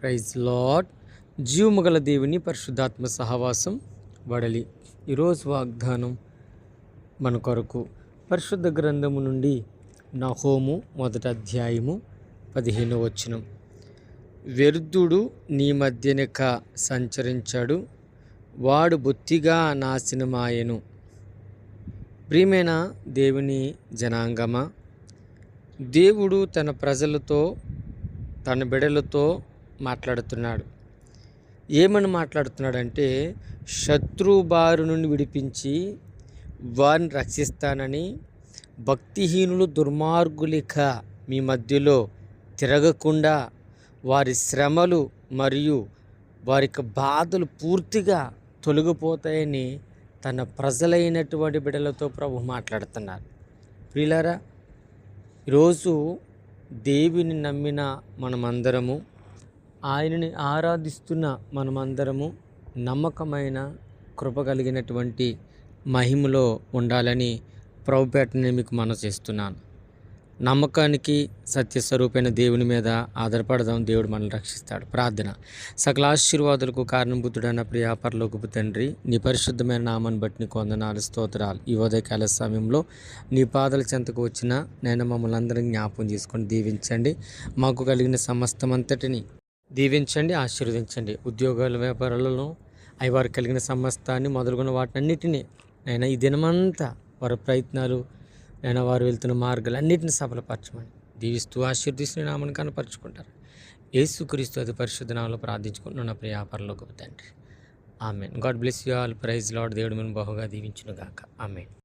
Praise lord. జీవము గల దేవుని పరిశుద్ధాత్మ సహవాసం వడలి. ఈరోజు వాగ్దానం మన కొరకు పరిశుద్ధ గ్రంథము నుండి నహోము 1వ అధ్యాయము 15వ వచనం. వ్యర్థుడు నీ మధ్యనక సంచరించాడు, వాడు బొత్తిగా నాశనమాయెను. ప్రియమైన దేవుని జనాంగమా, దేవుడు తన ప్రజలతో తన బిడ్డలతో మాట్లాడుతున్నాడు. ఏమని మాట్లాడుతున్నాడంటే, శత్రు బారు నుండి విడిపించి వారిని రక్షిస్తానని భక్తిహీనులు దుర్మార్గులిక మీ మధ్యలో తిరగకుండా వారి శ్రమలు మరియు వారి బాధలు పూర్తిగా తొలగిపోతాయని తన ప్రజలైనటువంటి బిడ్డలతో ప్రభు మాట్లాడుతున్నారు. ప్రియులారా, ఈరోజు దేవుని నమ్మిన మనమందరము, ఆయనని ఆరాధిస్తున్న మనమందరము నమ్మకమైన కృప కలిగినటువంటి మహిమలో ఉండాలని ప్రభుపేటని మీకు మనవి చేస్తున్నాను. నమ్మకానికి సత్యస్వరూపైన దేవుని మీద ఆధారపడదాం. దేవుడు మనల్ని రక్షిస్తాడు. ప్రార్థన. సకల ఆశీర్వాదాలకు కారణభూతుడైన ప్రియ పరలోకపు తండ్రి, నీ పరిశుద్ధమైన నామాన్ని బట్టి నీకు వందనాలు, స్తోత్రాలు. ఈ ఉదయకాల సమయంలో నీ పాదల చెంతకు వచ్చిన నేను మమ్మల్ని అందరినీ జ్ఞాపకం చేసుకొని దీవించండి. మాకు కలిగిన సమస్తమంతటిని దీవించండి, ఆశీర్వదించండి. ఉద్యోగాల వ్యాపారాలలో వారికి కలిగిన సమస్తాన్ని మొదలుగున్న వాటినన్నిటినీ నేను ఈ దినమంతా వారి ప్రయత్నాలు, నేను వారు వెళ్తున్న మార్గాలన్నింటినీ సఫలపరచమని దీవిస్తూ ఆశీర్దిస్తూ నామని కనపరుచుకుంటారు. యేసుక్రీస్తు అతి పరిశుద్ధ నామములో ప్రార్థించుకుంటున్నాను నా ప్రియ పరలోకపు తండ్రి. Amen. God bless you all. Praise Lord. దేవుడు మనం బహుగా దీవించును గాక. ఆమెన్.